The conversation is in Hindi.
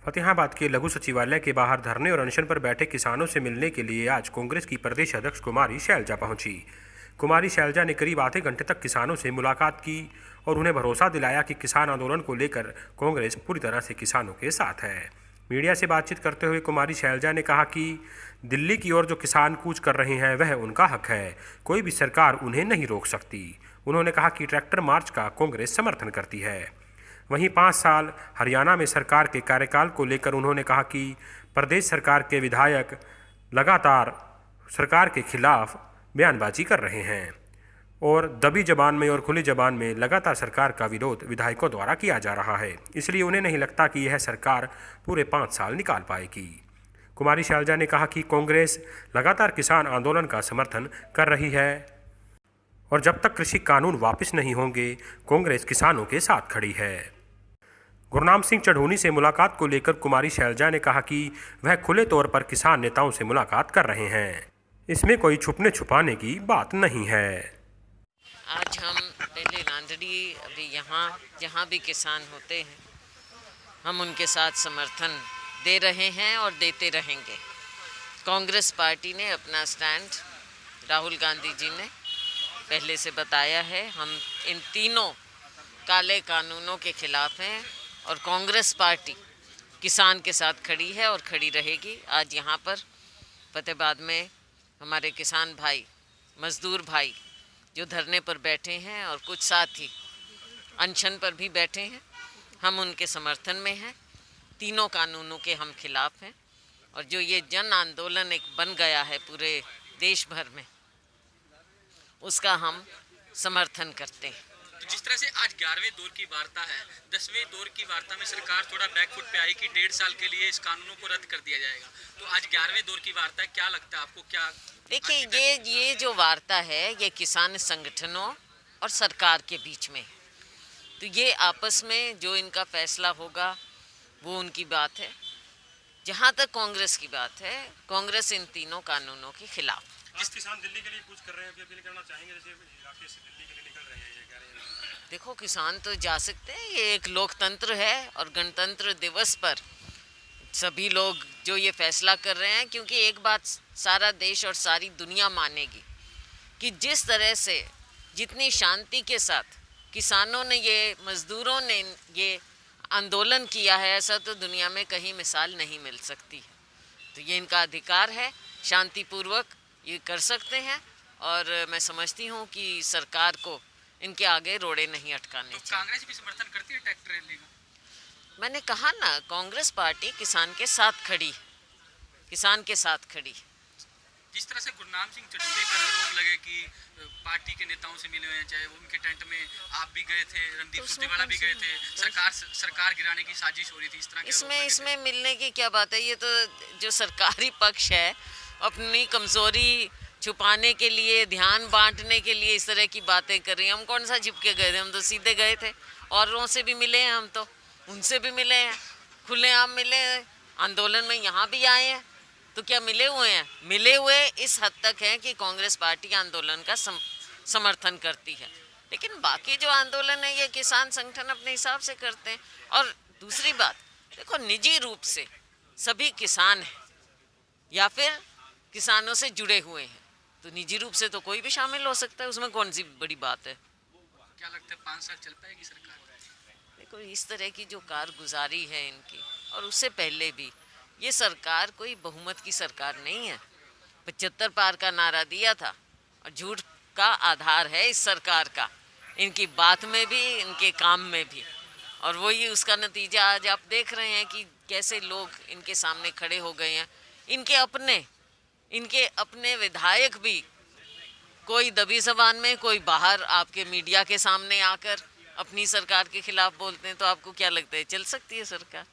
फतेहाबाद के लघु सचिवालय के बाहर धरने और अनशन पर बैठे किसानों से मिलने के लिए आज कांग्रेस की प्रदेश अध्यक्ष कुमारी शैलजा पहुंची। कुमारी शैलजा ने करीब आधे घंटे तक किसानों से मुलाकात की और उन्हें भरोसा दिलाया कि किसान आंदोलन को लेकर कांग्रेस पूरी तरह से किसानों के साथ है। मीडिया से बातचीत करते हुए कुमारी शैलजा ने कहा कि दिल्ली की ओर जो किसान कूच कर रहे हैं वह उनका हक है, कोई भी सरकार उन्हें नहीं रोक सकती। उन्होंने कहा कि ट्रैक्टर मार्च का कांग्रेस समर्थन करती है। वहीं 5 साल हरियाणा में सरकार के कार्यकाल को लेकर उन्होंने कहा कि प्रदेश सरकार के विधायक लगातार सरकार के खिलाफ बयानबाजी कर रहे हैं और दबी जबान में और खुली जबान में लगातार सरकार का विरोध विधायकों द्वारा किया जा रहा है, इसलिए उन्हें नहीं लगता कि यह सरकार पूरे 5 साल निकाल पाएगी। कुमारी शैलजा ने कहा कि कांग्रेस लगातार किसान आंदोलन का समर्थन कर रही है और जब तक कृषि कानून वापस नहीं होंगे कांग्रेस किसानों के साथ खड़ी है। गुरनाम सिंह चढ़ूनी से मुलाकात को लेकर कुमारी शैलजा ने कहा कि वह खुले तौर पर किसान नेताओं से मुलाकात कर रहे हैं, इसमें कोई छुपने छुपाने की बात नहीं है। आज हम पहले रांदड़ी अभी यहाँ जहाँ भी किसान होते हैं हम उनके साथ समर्थन दे रहे हैं और देते रहेंगे। कांग्रेस पार्टी ने अपना स्टैंड राहुल गांधी जी ने पहले से बताया है। हम इन तीनों काले कानूनों के खिलाफ हैं और कांग्रेस पार्टी किसान के साथ खड़ी है और खड़ी रहेगी। आज यहाँ पर फतेहाबाद में हमारे किसान भाई, मजदूर भाई जो धरने पर बैठे हैं और कुछ साथी अनशन पर भी बैठे हैं, हम उनके समर्थन में हैं। तीनों कानूनों के हम खिलाफ हैं और जो ये जन आंदोलन एक बन गया है पूरे देश भर में, उसका हम समर्थन करते हैं। तो जिस तरह से आज 11वें दौर की वार्ता है, 10वें दौर की वार्ता में सरकार थोड़ा बैकफुट पे आई कि 1.5 साल के लिए इस कानूनों को रद्द कर दिया जाएगा, तो आज 11वें दौर की वार्ता है, क्या लगता है आपको? क्या देखिए, ये जो वार्ता है ये किसान संगठनों और सरकार के बीच में है, तो ये आपस में जो इनका फैसला होगा वो उनकी बात है। जहाँ तक कांग्रेस की बात है, कांग्रेस इन तीनों कानूनों के खिलाफ। जिस किसान दिल्ली के लिए कुछ कर रहे हैं, अपील करना चाहेंगे, जैसे इलाके से दिल्ली के लिए निकल रहे हैं, ये कह रहे हैं। देखो, किसान तो जा सकते हैं, ये एक लोकतंत्र है और गणतंत्र दिवस पर सभी लोग जो ये फैसला कर रहे हैं, क्योंकि एक बात सारा देश और सारी दुनिया मानेगी कि जिस तरह से जितनी शांति के साथ किसानों ने ये, मजदूरों ने ये आंदोलन किया है, ऐसा तो दुनिया में कहीं मिसाल नहीं मिल सकती है। तो ये इनका अधिकार है, शांतिपूर्वक ये कर सकते हैं और मैं समझती हूँ कि सरकार को इनके आगे रोड़े नहीं अटकाने चाहिए। तो कांग्रेस भी समर्थन करती है ट्रैक्टर रैली का? मैंने कहा ना, कांग्रेस पार्टी किसान के साथ खड़ी है, किसान के साथ खड़ी है। जिस तरह से गुरनाम सिंह चढ़ूनी पर आरोप लगे कि पार्टी के नेताओं से मिले हुए हैं, चाहे वो उनके टेंट में आप भी गए थे, रणदीप सुरजेवाला भी गए थे, सरकार गिराने की साजिश हो रही थी, इस तरह के इसमें मिलने की क्या बात है? ये तो जो सरकारी पक्ष है अपनी कमजोरी छुपाने के लिए, ध्यान बांटने के लिए इस तरह की बातें कर रही हैं। हम कौन सा छिपके गए थे? हम तो सीधे गए थे, औरों से भी मिले हैं, हम तो उनसे भी मिले हैं, खुलेआम मिले हैं, आंदोलन में यहाँ भी आए हैं। तो क्या मिले हुए हैं? मिले हुए इस हद तक हैं कि कांग्रेस पार्टी आंदोलन का समर्थन करती है, लेकिन बाकी जो आंदोलन है ये किसान संगठन अपने हिसाब से करते हैं। और दूसरी बात, देखो, निजी रूप से सभी किसान हैं या फिर किसानों से जुड़े हुए हैं, तो निजी रूप से तो कोई भी शामिल हो सकता है, उसमें कौन सी बड़ी बात है? क्या लगता है 5 साल चल पाएगी सरकार? देखो, इस तरह की जो कारगुजारी है इनकी, और उससे पहले भी ये सरकार कोई बहुमत की सरकार नहीं है। 75 पार का नारा दिया था और झूठ का आधार है इस सरकार का, इनकी बात में भी, इनके काम में भी, और वही उसका नतीजा आज आप देख रहे हैं कि कैसे लोग इनके सामने खड़े हो गए हैं। इनके अपने विधायक भी कोई दबी जबान में, कोई बाहर आपके मीडिया के सामने आकर अपनी सरकार के खिलाफ बोलते हैं, तो आपको क्या लगता है चल सकती है सरकार?